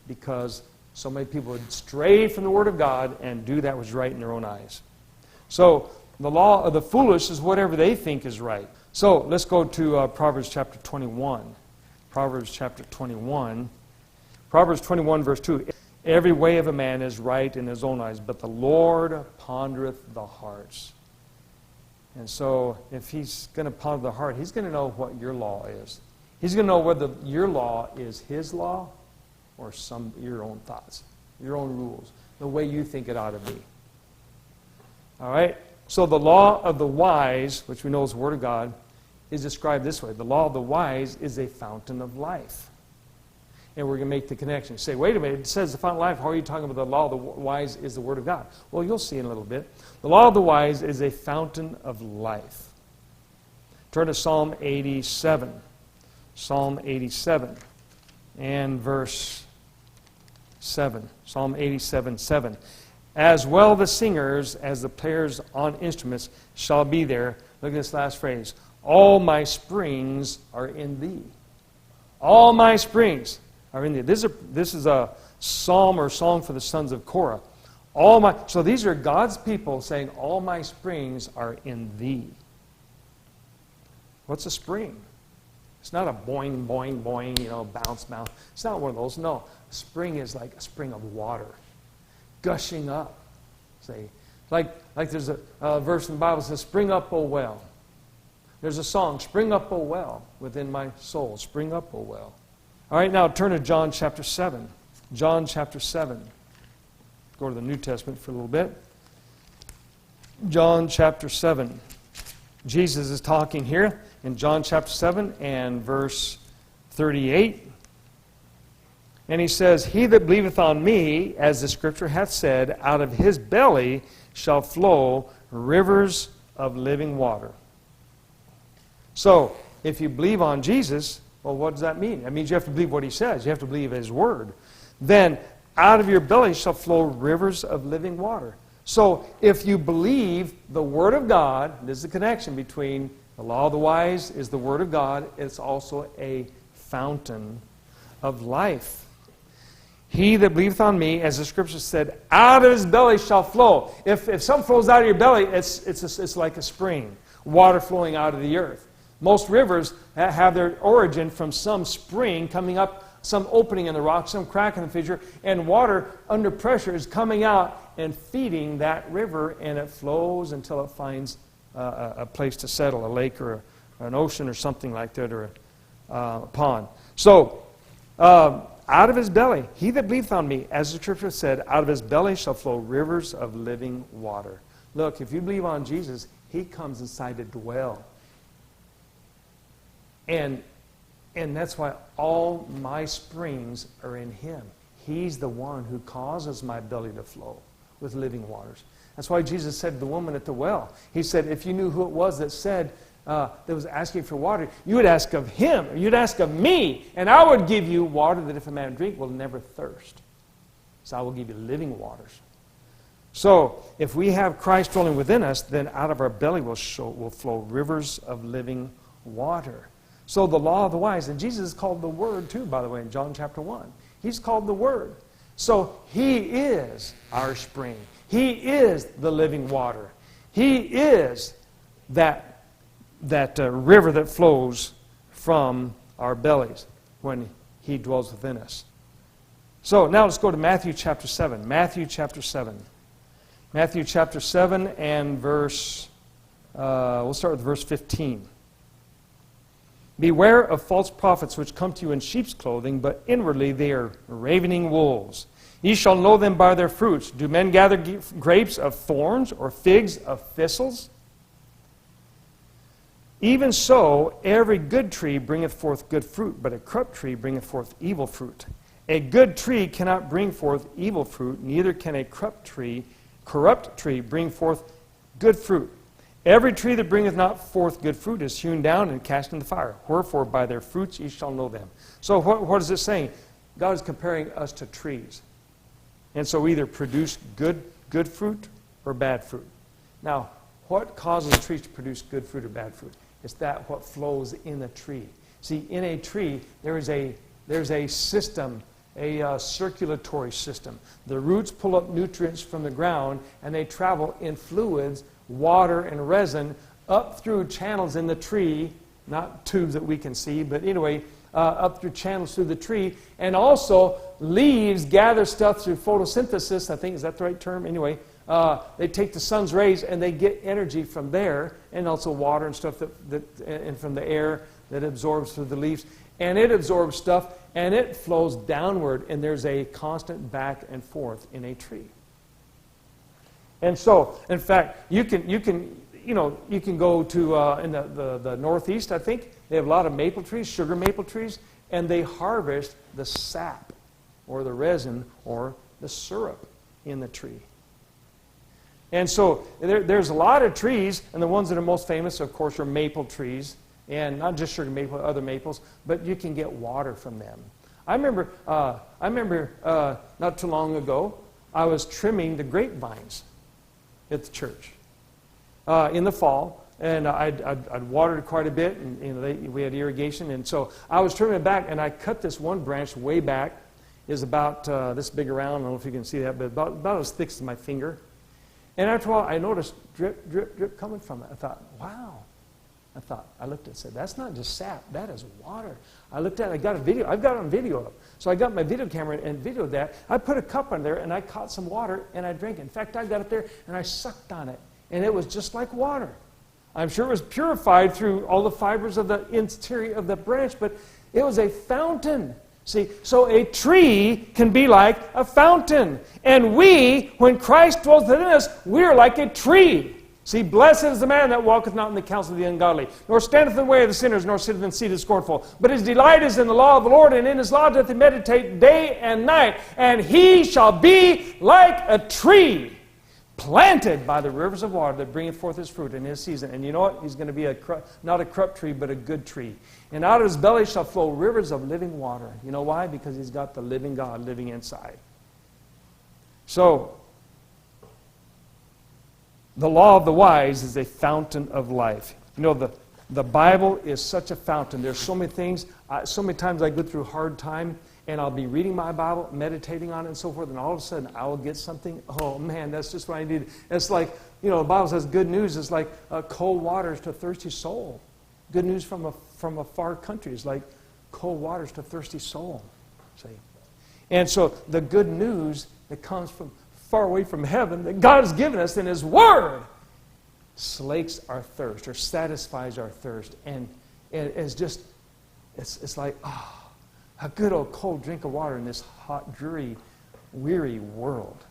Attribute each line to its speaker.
Speaker 1: because so many people would stray from the Word of God and do that which is right in their own eyes. So the law of the foolish is whatever they think is right. So let's go to Proverbs chapter 21. Proverbs chapter 21. Proverbs 21 verse 2. Every way of a man is right in his own eyes, but the Lord pondereth the hearts. And so if he's going to ponder the heart, he's going to know what your law is. He's going to know whether your law is his law or your own thoughts, your own rules, the way you think it ought to be. All right? So the law of the wise, which we know is the Word of God, is described this way. The law of the wise is a fountain of life. And we're going to make the connection. You say, wait a minute, it says the fountain of life. How are you talking about the law of the wise is the Word of God? Well, you'll see in a little bit. The law of the wise is a fountain of life. Turn to Psalm 87. Psalm 87 and verse 7. Psalm 87, 7. As well the singers as the players on instruments shall be there. Look at this last phrase. All my springs are in thee. All my springs are in thee. This is a psalm or song for the sons of Korah. So these are God's people saying, all my springs are in thee. What's a spring? It's not a boing, boing, boing, bounce, bounce. It's not one of those. No. A spring is like a spring of water gushing up. Say, like there's a verse in the Bible that says, spring up, O well. There's a song, spring up, O well, within my soul. Spring up, O well. All right, now turn to John chapter 7. John chapter 7. Go to the New Testament for a little bit. John chapter 7. Jesus is talking here in John chapter 7 and verse 38. And he says, he that believeth on me, as the Scripture hath said, out of his belly shall flow rivers of living water. So, if you believe on Jesus, well, what does that mean? That means you have to believe what he says. You have to believe his word. Then, out of your belly shall flow rivers of living water. So, if you believe the Word of God, this is the connection between the law of the wise is the Word of God. It's also a fountain of life. He that believeth on me, as the Scripture said, out of his belly shall flow. If something flows out of your belly, it's like a spring, water flowing out of the earth. Most rivers have their origin from some spring coming up, some opening in the rock, some crack in the fissure, and water under pressure is coming out and feeding that river, and it flows until it finds a place to settle, a lake or an ocean or something like that, or a pond. So, out of his belly, he that believeth on me, as the Scripture said, out of his belly shall flow rivers of living water. Look, if you believe on Jesus, he comes inside to dwell. And that's why all my springs are in him. He's the one who causes my belly to flow with living waters. That's why Jesus said to the woman at the well, he said, if you knew who it was that said, that was asking for water, you would ask of him, or you'd ask of me, and I would give you water that if a man drink will never thirst. So I will give you living waters. So if we have Christ dwelling within us, then out of our belly will flow rivers of living water. So the law of the wise, and Jesus is called the Word too, by the way, in John chapter 1. He's called the Word. So he is our spring. He is the living water. He is that river that flows from our bellies when he dwells within us. So now let's go to Matthew chapter 7. Matthew chapter 7. Matthew chapter 7 and we'll start with verse 15. Beware of false prophets which come to you in sheep's clothing, but inwardly they are ravening wolves. Ye shall know them by their fruits. Do men gather grapes of thorns or figs of thistles? Even so, every good tree bringeth forth good fruit, but a corrupt tree bringeth forth evil fruit. A good tree cannot bring forth evil fruit, neither can a corrupt tree bring forth good fruit. Every tree that bringeth not forth good fruit is hewn down and cast in the fire. Wherefore, by their fruits ye shall know them. So what is it saying? God is comparing us to trees. And so either produce good fruit or bad fruit. Now, what causes trees to produce good fruit or bad fruit? It's that what flows in a tree. See, in a tree, there's a system, circulatory system. The roots pull up nutrients from the ground, and they travel in fluids, water and resin, up through channels in the tree, not tubes that we can see, but anyway, up through channels through the tree. And also, leaves gather stuff through photosynthesis, I think, is that the right term? Anyway, they take the sun's rays and they get energy from there, and also water and stuff and from the air that absorbs through the leaves. And it absorbs stuff, and it flows downward, and there's a constant back and forth in a tree. And so, in fact, you can go to in the Northeast, I think, they have a lot of maple trees, sugar maple trees, and they harvest the sap or the resin or the syrup in the tree. And so there's a lot of trees, and the ones that are most famous, of course, are maple trees, and not just sugar maple, other maples, but you can get water from them. I remember not too long ago, I was trimming the grapevines at the church in the fall, and I'd watered quite a bit, and we had irrigation, and so I was trimming it back, and I cut this one branch way back. Is about this big around. I don't know if you can see that, but about as thick as my finger. And after a while, I noticed drip, drip, drip coming from it. I thought, wow. I looked at it and said, that's not just sap, that is water. I looked at it, I got a video. I've got it on video up. So I got my video camera and videoed that. I put a cup on there, and I caught some water, and I drank it. In fact, I got it there, and I sucked on it, and it was just like water. I'm sure it was purified through all the fibers of the interior of the branch, but it was a fountain. See, so a tree can be like a fountain. And we, when Christ dwells within us, we're like a tree. See, blessed is the man that walketh not in the counsel of the ungodly, nor standeth in the way of the sinners, nor sitteth in the seat of the scornful. But his delight is in the law of the Lord, and in his law doth he meditate day and night. And he shall be like a tree planted by the rivers of water that bringeth forth his fruit in his season. And you know what? He's going to be not a corrupt tree, but a good tree. And out of his belly shall flow rivers of living water. You know why? Because he's got the living God living inside. So, the law of the wise is a fountain of life. You know, the Bible is such a fountain. There's so many things. So many times I go through hard time, and I'll be reading my Bible, meditating on it and so forth, and all of a sudden I will get something. Oh, man, that's just what I need. It's like, you know, the Bible says good news is like cold waters to a thirsty soul. Good news from a far country is like cold waters to a thirsty soul. See? And so the good news that comes from far away from heaven that God has given us in his word slakes our thirst or satisfies our thirst. And it's just, it's like, a good old cold drink of water in this hot, dreary, weary world.